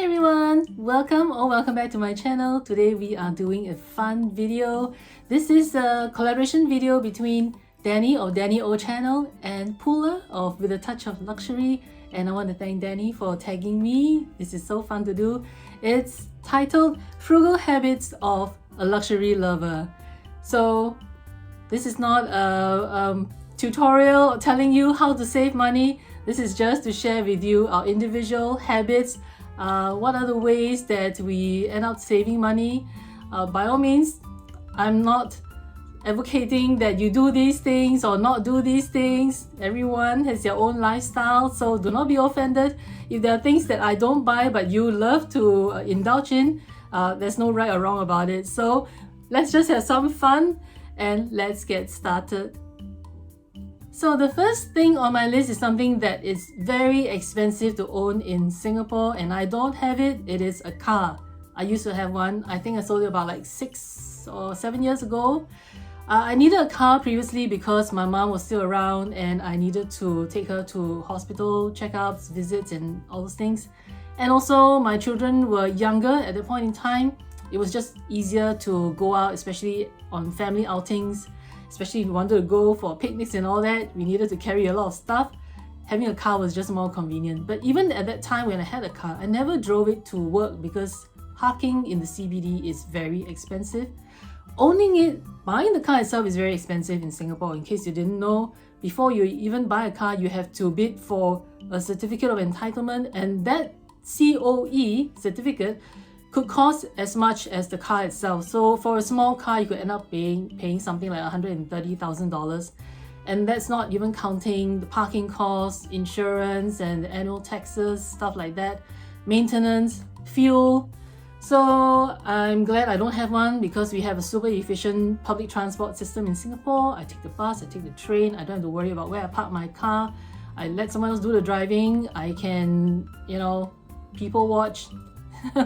everyone, welcome back to my channel. Today we are doing a fun video. This is a collaboration video between Dani of Dani O channel and Poola of With a Touch of Luxury, and I want to thank Dani for tagging me. This is so fun to do. It's titled Frugal Habits of a Luxury Lover. So this is not a tutorial telling you how to save money. This is just to share with you our individual habits. What are the ways that we end up saving money? By all means, I'm not advocating that you do these things or not do these things. Everyone has their own lifestyle, so do not be offended. If there are things that I don't buy but you love to indulge in, there's no right or wrong about it. So let's just have some fun and let's get started. So the first thing on my list is something that is very expensive to own in Singapore, and I don't have it. It is a car. I used to have one. I think I sold it about like 6 or 7 years ago. I needed a car previously because my mom was still around and I needed to take her to hospital checkups, visits and all those things. And also my children were younger at that point in time. It was just easier to go out, especially on family outings. Especially if we wanted to go for picnics and all that, we needed to carry a lot of stuff. Having a car was just more convenient. But even at that time when I had a car, I never drove it to work because parking in the CBD is very expensive. Buying the car itself is very expensive in Singapore. In case you didn't know, before you even buy a car, you have to bid for a certificate of entitlement, and that COE certificate could cost as much as the car itself. So for a small car, you could end up paying something like $130,000, and that's not even counting the parking costs, insurance and annual taxes, stuff like that, maintenance, fuel. So I'm glad I don't have one because we have a super efficient public transport system in Singapore. I take the bus, I take the train. I don't have to worry about where I park my car. I let someone else do the driving. I can, people watch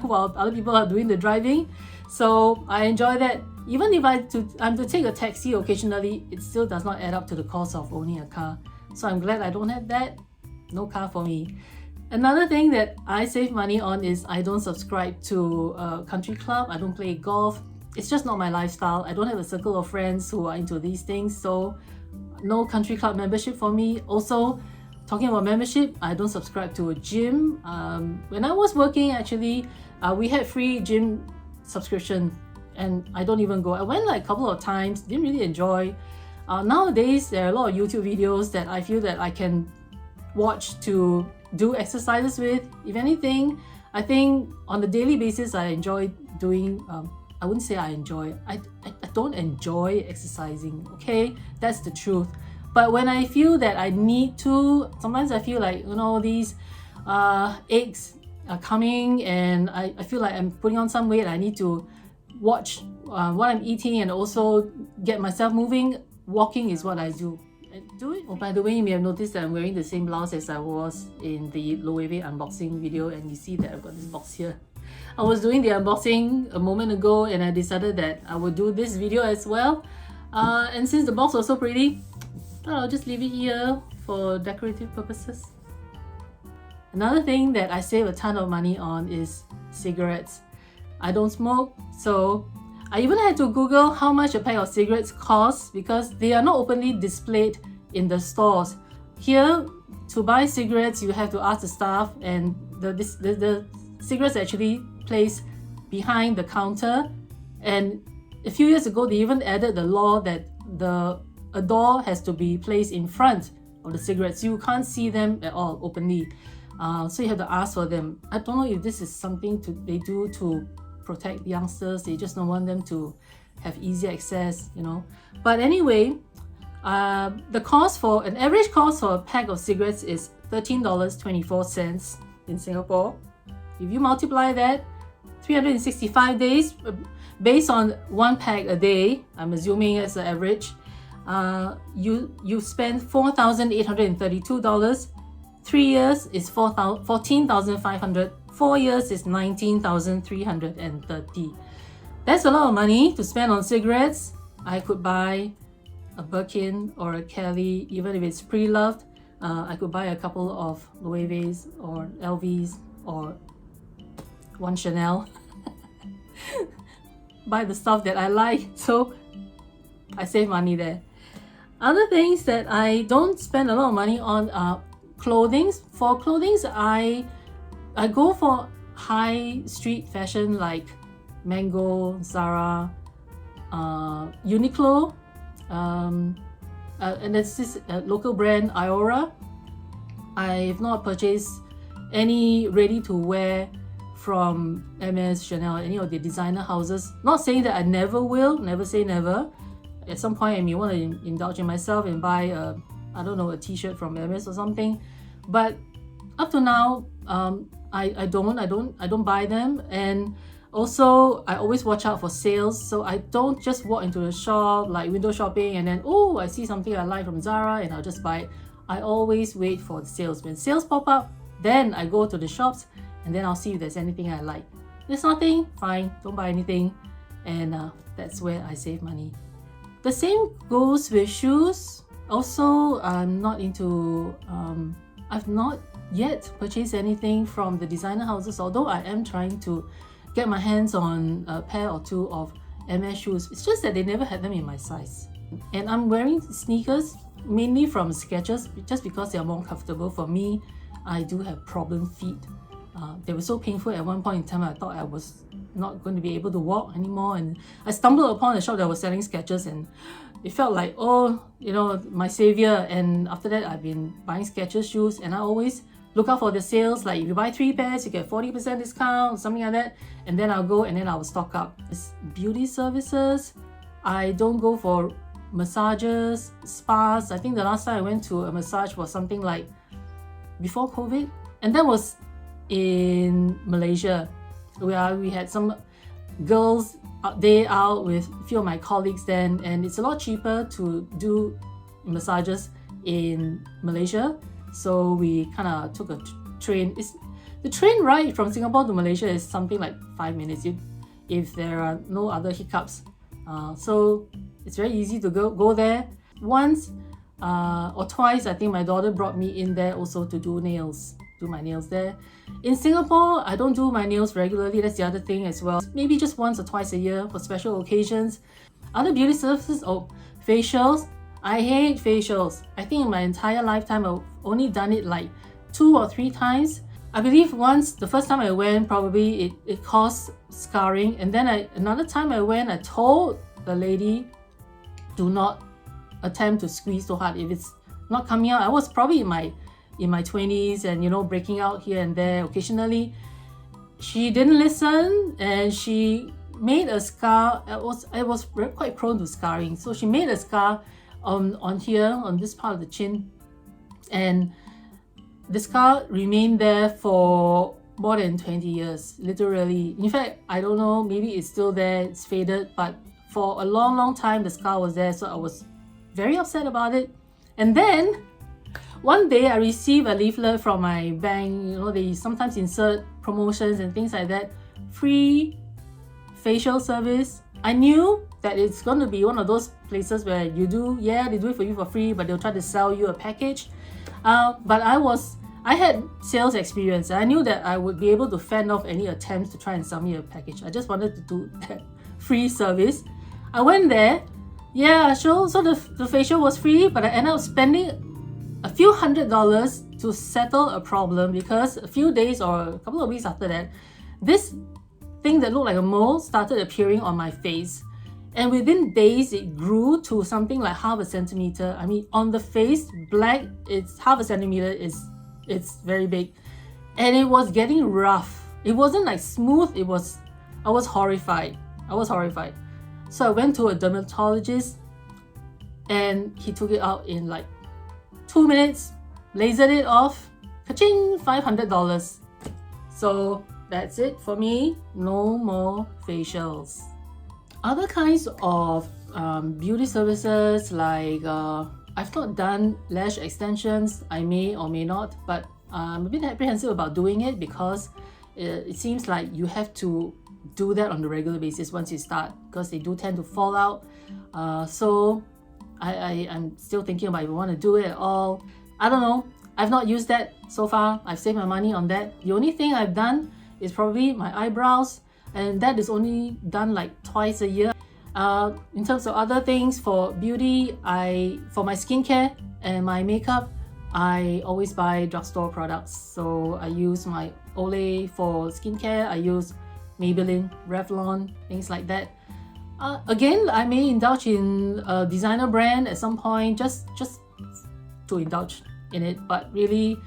while other people are doing the driving. So I enjoy that. Even if I'm to take a taxi occasionally, it still does not add up to the cost of owning a car. So I'm glad I don't have that. No car for me. Another thing that I save money on is I don't subscribe to a country club. I don't play golf. It's just not my lifestyle. I don't have a circle of friends who are into these things. So no country club membership for me. Also, talking about membership, I don't subscribe to a gym. When I was working, actually, we had free gym subscription and I don't even go. I went like a couple of times, didn't really enjoy. Nowadays, there are a lot of YouTube videos that I feel that I can watch to do exercises with. If anything, I think on a daily basis, I enjoy doing, I wouldn't say I enjoy, I don't enjoy exercising, okay? That's the truth. But when I feel that I need to, sometimes I feel like, these aches are coming and I feel like I'm putting on some weight. I need to watch what I'm eating and also get myself moving. Walking is what I do. Oh, by the way, you may have noticed that I'm wearing the same blouse as I was in the Loewe unboxing video, and you see that I've got this box here. I was doing the unboxing a moment ago and I decided that I would do this video as well. And since the box was so pretty, I'll just leave it here for decorative purposes. Another thing that I save a ton of money on is cigarettes. I don't smoke, so I even had to Google how much a pack of cigarettes costs because they are not openly displayed in the stores. Here, to buy cigarettes, you have to ask the staff, and the cigarettes are actually placed behind the counter. And a few years ago, they even added the law that a door has to be placed in front of the cigarettes. You can't see them at all openly. So you have to ask for them. I don't know if this is something they do to protect youngsters. They just don't want them to have easy access, But anyway, the cost for an average cost for a pack of cigarettes is $13.24 in Singapore. If you multiply that, 365 days, based on one pack a day, I'm assuming as an average, you spend $4,832. 3 years is $14,500. 4 years is $19,330. That's a lot of money to spend on cigarettes. I could buy a Birkin or a Kelly, even if it's pre-loved. I could buy a couple of Loewe's or LV's or one Chanel. Buy the stuff that I like, so I save money there. Other things that I don't spend a lot of money on are clothing. For clothing, I go for high street fashion like Mango, Zara, Uniqlo, and there's this local brand Iora. I've not purchased any ready-to-wear from MS, Chanel, any of the designer houses. Not saying that I never will, never say never. At some point I may want to indulge in myself and buy a, I don't know, a t-shirt from MS or something. But up to now, I don't buy them. And also I always watch out for sales, so I don't just walk into the shop like window shopping and then, oh, I see something I like from Zara and I'll just buy it. I always wait for the sales. When sales pop up, then I go to the shops and then I'll see if there's anything I like. If there's nothing, fine, don't buy anything. And that's where I save money. The same goes with shoes. Also, I'm not into, I've not yet purchased anything from the designer houses, although I am trying to get my hands on a pair or two of MS shoes. It's just that they never had them in my size. And I'm wearing sneakers mainly from Skechers just because they're more comfortable. For me, I do have problem feet. They were so painful at one point in time I thought I was not going to be able to walk anymore, and I stumbled upon a shop that was selling Skechers and it felt like, oh, you know, my savior. And after that I've been buying Skechers shoes, and I always look out for the sales, like if you buy 3 pairs you get 40% discount, something like that, and then I'll go and then I'll stock up. It's beauty services. I don't go for massages, spas. I think the last time I went to a massage was something like before COVID, and that was in Malaysia, where we had some girls day out with a few of my colleagues then, and it's a lot cheaper to do massages in Malaysia. So we kind of took a train. The train ride from Singapore to Malaysia is something like 5 minutes if there are no other hiccups. So it's very easy to go there. Once or twice, I think my daughter brought me in there also to do my nails there. In Singapore, I don't do my nails regularly. That's the other thing as well. Maybe just once or twice a year for special occasions. Other beauty services, facials. I hate facials. I think in my entire lifetime, I've only done it like 2 or 3 times. I believe once, the first time I went, probably it caused scarring. And then another time I went, I told the lady, do not attempt to squeeze so hard. If it's not coming out, I was probably in my 20s and, you know, breaking out here and there occasionally. She didn't listen and she made a scar. I was quite prone to scarring, so she made a scar on here, on this part of the chin, and the scar remained there for more than 20 years, literally. In fact, I don't know, maybe it's still there, it's faded, but for a long time the scar was there, so I was very upset about it. And then one day I received a leaflet from my bank. You know, they sometimes insert promotions and things like that. Free facial service. I knew that it's going to be one of those places where they do it for you for free, but they'll try to sell you a package. But I had sales experience. I knew that I would be able to fend off any attempts to try and sell me a package. I just wanted to do that free service. I went there. Yeah, so the facial was free, but I ended up spending a few $100s to settle a problem, because a few days or a couple of weeks after that, this thing that looked like a mole started appearing on my face. And within days, it grew to something like half a centimeter. I mean, on the face, black, it's half a centimeter, it's very big. And it was getting rough. It wasn't like smooth, I was horrified. So I went to a dermatologist and he took it out in like 2 minutes, lasered it off, ka-ching, $500. So that's it for me, no more facials. Other kinds of beauty services, like I've not done lash extensions. I may or may not, but I'm a bit apprehensive about doing it because it seems like you have to do that on a regular basis once you start, because they do tend to fall out. So I'm still thinking about if I want to do it at all. I don't know. I've not used that so far. I've saved my money on that. The only thing I've done is probably my eyebrows, and that is only done like twice a year. In terms of other things for beauty, for my skincare and my makeup, I always buy drugstore products. So I use my Olay for skincare, I use Maybelline, Revlon, things like that. Again, I may indulge in a designer brand at some point, just to indulge in it. But really,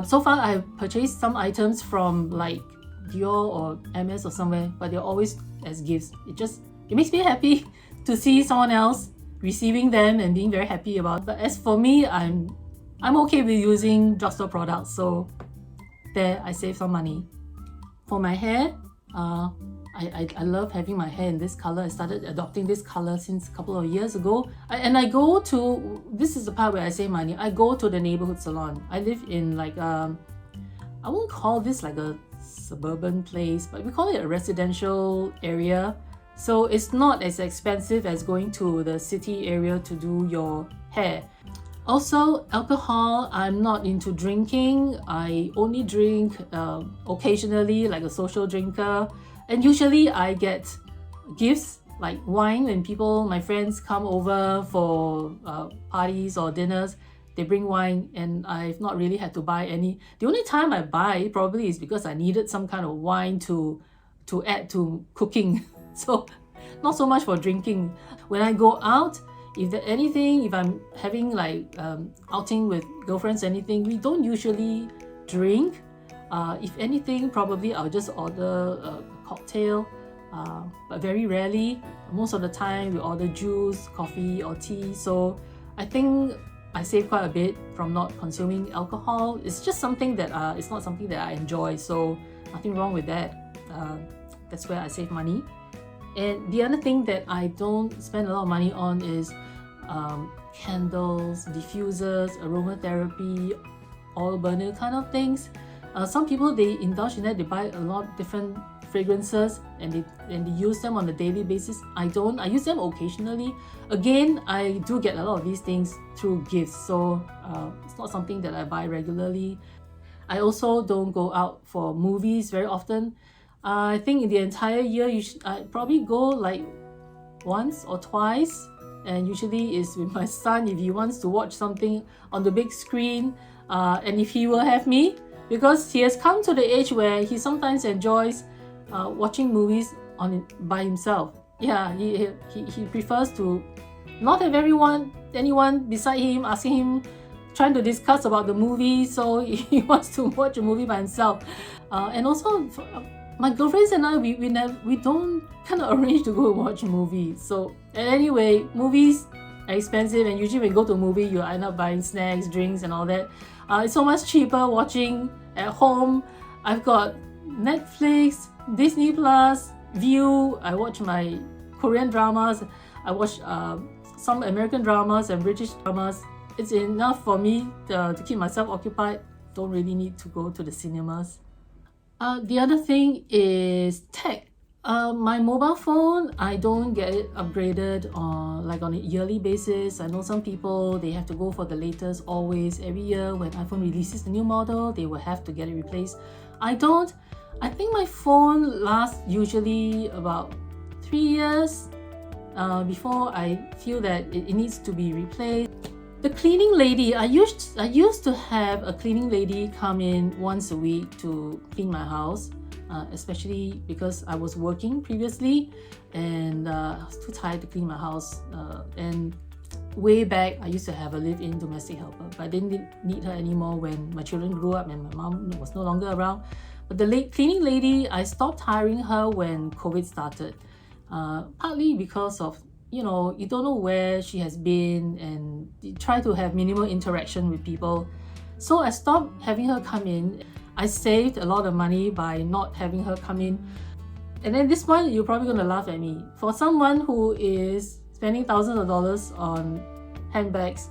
so far I've purchased some items from like Dior or MS or somewhere, but they're always as gifts. It makes me happy to see someone else receiving them and being very happy about it. But as for me, I'm okay with using drugstore products, so there I save some money. For my hair, I love having my hair in this color. I started adopting this color since a couple of years ago. This is the part where I save money. I go to the neighborhood salon. I live in like, I won't call this like a suburban place, but we call it a residential area. So it's not as expensive as going to the city area to do your hair. Also, alcohol, I'm not into drinking. I only drink occasionally, like a social drinker. And usually I get gifts like wine when my friends come over for parties or dinners. They bring wine and I've not really had to buy any. The only time I buy probably is because I needed some kind of wine to add to cooking. So not so much for drinking. When I go out, if I'm having like outing with girlfriends, anything, we don't usually drink. If anything, probably I'll just order a cocktail, but very rarely. Most of the time we order juice, coffee or tea. So I think I save quite a bit from not consuming alcohol. It's just something that it's not something that I enjoy, so nothing wrong with that. That's where I save money. And the other thing that I don't spend a lot of money on is candles, diffusers, aromatherapy, oil burner kind of things. Some people, they indulge in that. They buy a lot of different fragrances and they use them on a daily basis. I don't. I use them occasionally. Again, I do get a lot of these things through gifts, so it's not something that I buy regularly. I also don't go out for movies very often. I think in the entire year, I probably go like once or twice, and usually is with my son if he wants to watch something on the big screen, and if he will have me, because he has come to the age where he sometimes enjoys watching movies by himself. Yeah, he prefers to not have anyone beside him asking him, trying to discuss about the movie, so he wants to watch a movie by himself. And also, my girlfriends and I, we don't kind of arrange to go and watch a movie. So anyway, movies are expensive, and usually when you go to a movie, you end up buying snacks, drinks, and all that. It's so much cheaper watching at home. I've got Netflix, Disney Plus, View. I watch my Korean dramas. I watch some American dramas and British dramas. It's enough for me to keep myself occupied. Don't really need to go to the cinemas. The other thing is tech. My mobile phone, I don't get it upgraded on a yearly basis. I know some people, they have to go for the latest always. Every year when iPhone releases a new model, they will have to get it replaced. I don't. I think my phone lasts usually about 3 years before I feel that it needs to be replaced. The cleaning lady, I used to have a cleaning lady come in once a week to clean my house, especially because I was working previously and I was too tired to clean my house. And way back, I used to have a live-in domestic helper, but I didn't need her anymore when my children grew up and my mom was no longer around. But the cleaning lady, I stopped hiring her when COVID started, partly because of you don't know where she has been and you try to have minimal interaction with people. So I stopped having her come in. I saved a lot of money by not having her come in. And then this one, you're probably going to laugh at me. For someone who is spending thousands of dollars on handbags,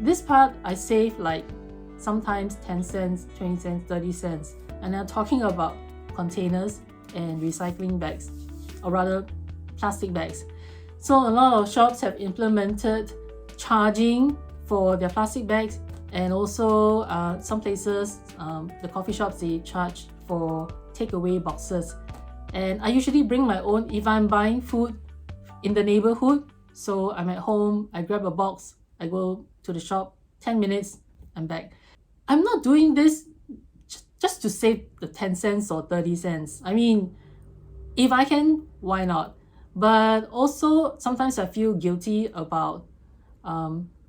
this part I save like sometimes 10 cents, 20 cents, 30 cents. And I'm talking about containers and recycling bags, or rather plastic bags. So a lot of shops have implemented charging for their plastic bags. And also some places, the coffee shops, they charge for takeaway boxes. And I usually bring my own if I'm buying food in the neighborhood. So I'm at home, I grab a box, I go to the shop, 10 minutes, I'm back. I'm not doing this just to save the 10 cents or 30 cents. I mean, if I can, why not? But also, sometimes I feel guilty about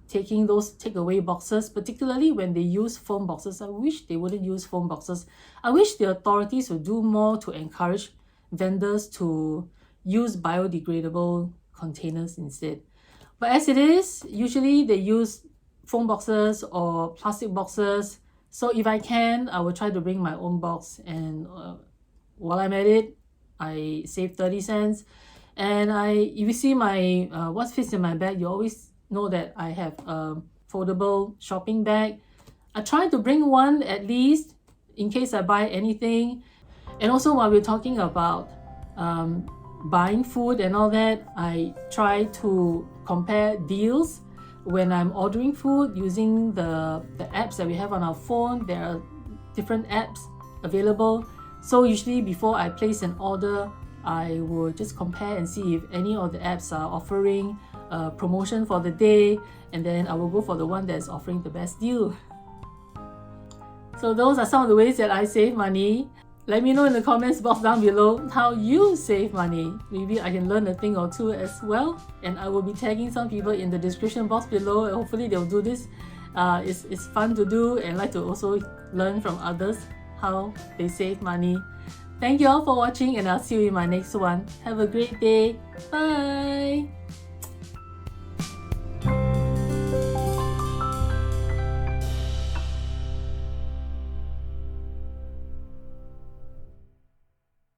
taking those takeaway boxes, particularly when they use foam boxes. I wish they wouldn't use foam boxes. I wish the authorities would do more to encourage vendors to use biodegradable containers instead. But as it is, usually they use foam boxes or plastic boxes. So if I can, I will try to bring my own box, and while I'm at it, I save 30 cents. And if you see my what fits in my bag, you always know that I have a foldable shopping bag. I try to bring one at least in case I buy anything. And also, while we're talking about buying food and all that, I try to compare deals when I'm ordering food using the apps that we have on our phone. There are different apps available. So usually before I place an order, I will just compare and see if any of the apps are offering a promotion for the day, and then I will go for the one that's offering the best deal. So those are some of the ways that I save money. Let me know in the comments box down below how you save money. Maybe I can learn a thing or two as well. And I will be tagging some people in the description box below. And hopefully they'll do this. It's fun to do, and like to also learn from others how they save money. Thank you all for watching, and I'll see you in my next one. Have a great day. Bye!